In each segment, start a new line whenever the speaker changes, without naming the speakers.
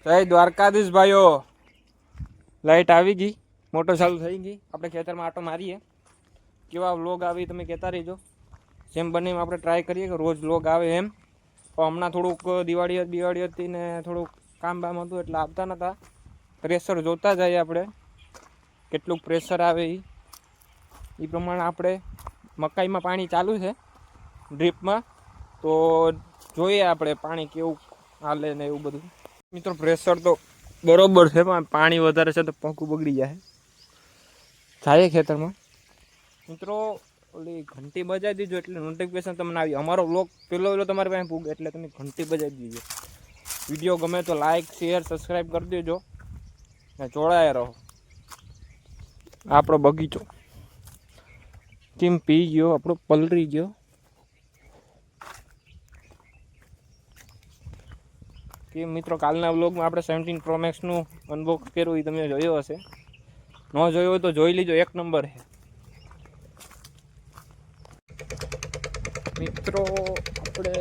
જય દ્વારકાધીશ ભાઈઓ, લાઈટ આવી ગઈ, મોટર ચાલુ થઈ ગઈ. આપણે ખેતરમાં આટો મારીએ. કેવા વ્લોગ આવી તમે કહેતા રહીજો. જેમ બને એમ આપણે ટ્રાય કરીએ કે રોજ વ્લોગ આવે એમ. પણ હમણાં થોડુંક દિવાળી હતી ને થોડુંક કામ બામ હતું એટલે આવતા નહોતા. પ્રેશર જોતા જઈએ આપણે કેટલું પ્રેશર આવે એ પ્રમાણે. આપણે મકાઈમાં પાણી ચાલુ છે ડ્રીપમાં, તો જોઈએ આપણે પાણી કેવું હાલે ને એવું બધું. મિત્રો પ્રેશર તો બરોબર છે, પણ પાણી વધારે છે તો પંખું બગડી જાય ખેતરમાં. મિત્રો ઓલી ઘંટી બજાવી દીજો એટલે નોટિફિકેશન તમને આવી. અમારો વ્લોગ પેલો તમારી પાસે પૂગે એટલે તમે ઘંટી બજાવી દીજો. વિડીયો ગમે તો લાઈક શેર સબસ્ક્રાઈબ કરી દેજો ને જોડાયા રહો. આપણો બગીચો કેમ પી ગયો, આપણો પલરી ગયો. કે મિત્રો કાલના વ્લોગમાં આપણે 17 Pro Maxનું અનબોક્સ કર્યું એ તમે જોયો હશે. ન જોયો હોય તો જોઈ લીજો, એક નંબર છે મિત્રો. આપણે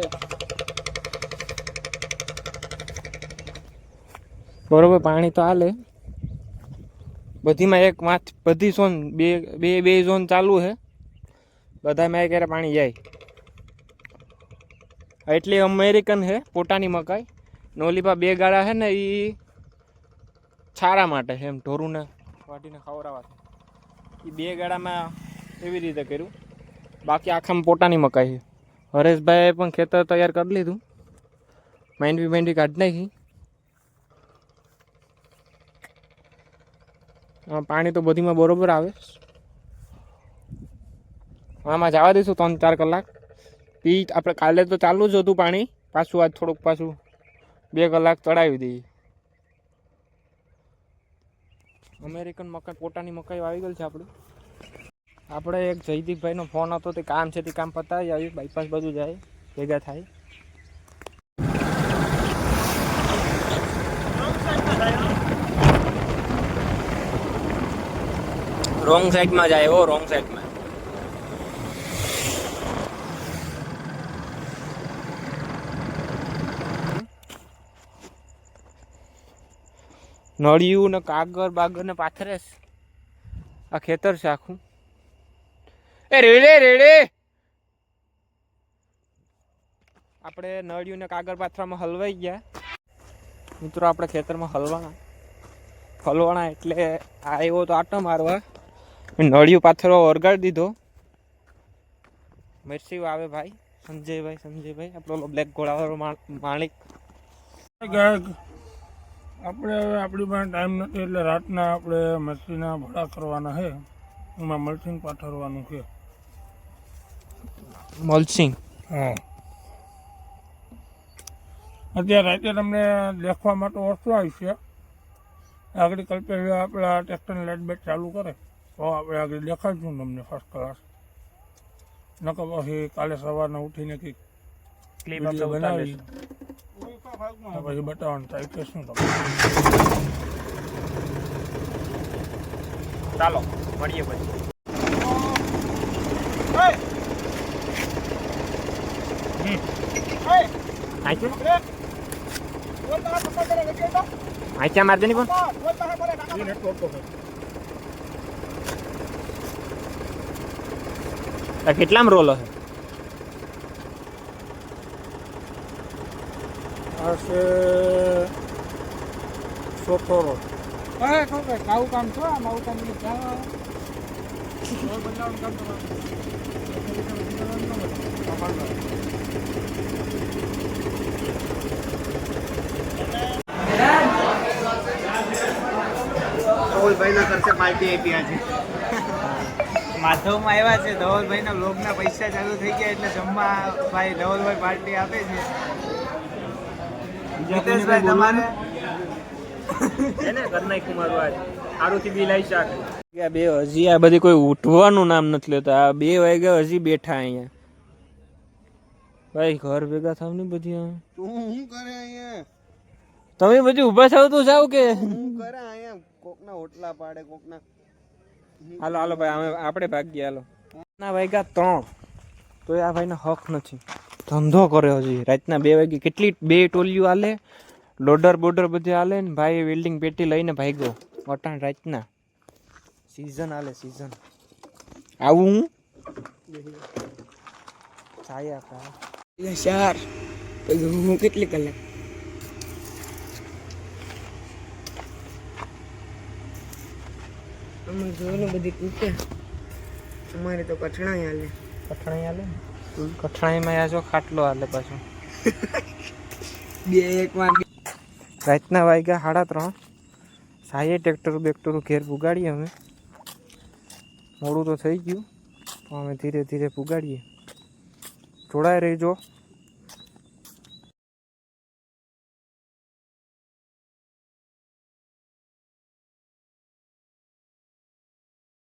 બરોબર પાણી તો હાલે બધીમાં. એક બધી ઝોન બે ઝોન ચાલુ છે બધામાં. એક પાણી જાય. એટલી અમેરિકન છે પોતાની મકાઈ. નોલીપા બે ગાળા છે ને એ છારા માટે છે, એમ ઢોરુંને વાટીને ખવડાવવા. એ બે ગાળામાં એવી રીતે કર્યું. બાકી આખામાં પોતાની મકાઈ છે. હરેશભાઈએ પણ ખેતર તૈયાર કરી લીધું. માંડવી કાઢી નાખી. પાણી તો બધીમાં બરોબર આવે. આમાં જવા દઈશું 3-4 કલાક. આપણે કાલે તો ચાલુ જ હતું પાણી, પાછું આજ થોડુંક પાછું 2 કલાક ચડાવી દઈએ. અમેરિકન મકાઈ પોતાની મકાઈ આવી ગયેલ છે આપણે એક જયદીપભાઈનો ફોન હતો, તે કામ છે તે કામ પતાવી આવી. બાયપાસ બાજુ જાય ભેગા થાય. રોંગ સાઈડમાં જાય હો, રોંગ સાઈડમાં. નળિયું ને કાગળ બાગળ ને પાથરેસ આ ખેતર છે આખું. એ રેડે આપણે નળિયું ને કાગળ પાથરામાં હલવાઈ ગયા મિત્રો. આપણે ખેતરમાં હલવાના એટલે આવ્યો તો આટો મારવા. નળિયું પાથરવા વળગાડી દીધો. મરસી આવે ભાઈ સંજયભાઈ આપણો બ્લેક ઘોડાવાળો માણિક.
આપણે હવે આપણી પાસે ટાઈમ નથી એટલે રાતના આપણે મરચીના ભડા કરવાના છે. એમાં મલ્ચિંગ પાથરવાનું છે.
મલ્ચિંગ?
હા. અત્યારે રાતે તમને દેખવા માટે વસ્તુ આવી છે. આગળ કલ્પેશ આપણા ટ્રેક્ટરની લાઇટ બેટ ચાલુ કરે તો આપણે આગળ દેખાડશું તમને ફર્સ્ટ ક્લાસ. નકર પછી કાલે સવારના ઉઠીને કંઈક ક્લિપ બનાવી પછી બતાવવાનું ટ્રાય કરશું તમને.
ચાલો મળીએ પછી. આચા મારજે ની પણ કેટલામ રોલ હશે?
આ છે ચોથો રોલ. આવું કામ છો, આવું કામ બદલાવાનું કામ
ધવલભાઈ ના કરશે પાર્ટી આપી આજે.
માધવમાં આવ્યા છે. ધવલભાઈના બ્લોગના પૈસા ચાલુ થઈ ગયા એટલે જમવા ભાઈ ધવલભાઈ પાર્ટી આપે છે. જીતેશભાઈ તમારે
એને ઘરના કુમાર આરુથી બી લઈ શાક. બે હજી આ બધી કોઈ ઉઠવાનું નામ નથી લેતા. આ 2 વાગ્યા હજી બેઠા અહીંયા. ભાઈ ઘર ભેગા થાવ ને બધી.
તું શું કરે અહીંયા?
તમે બધી ઊભા થાવ તો જાવ કે
શું કરે અહીંયા? કોકના હોટલા પાડે, કોકના.
હાલો ભાઈ આપણે ભાગીએ. હાલો ના વાગ્યા 3 તો આ ભાઈને હક નથી. ધંધો કરે હજી રાતના 2 વાગે. કેટલી 2 ટોલીઓ હાલે લોડર બોર્ડર બધે હાલે ને ભાઈ વેલ્ડિંગ પેટી લઈને ભાગ્યો વટાણ રાતના સીઝન હાલે સીઝન આવું હું છાયા કા
4 પછી હું કેટલી કલાક અમે જોઈને બધી તૂટે અમારે તો કઠણાઈ હાલે
કઠણાઈ હાલે ને કઠણાઈમાં આ જો ખાટલો હાલે પાછો
2-1 માં
રાતના વાગ્યા 3:30 સાયે ટ્રેક્ટર ઘેર પુગાડીએ અમે મોડું તો થઈ ગયું તો અમે ધીરે ધીરે પુગાડીએ જોડાઈ રહેજો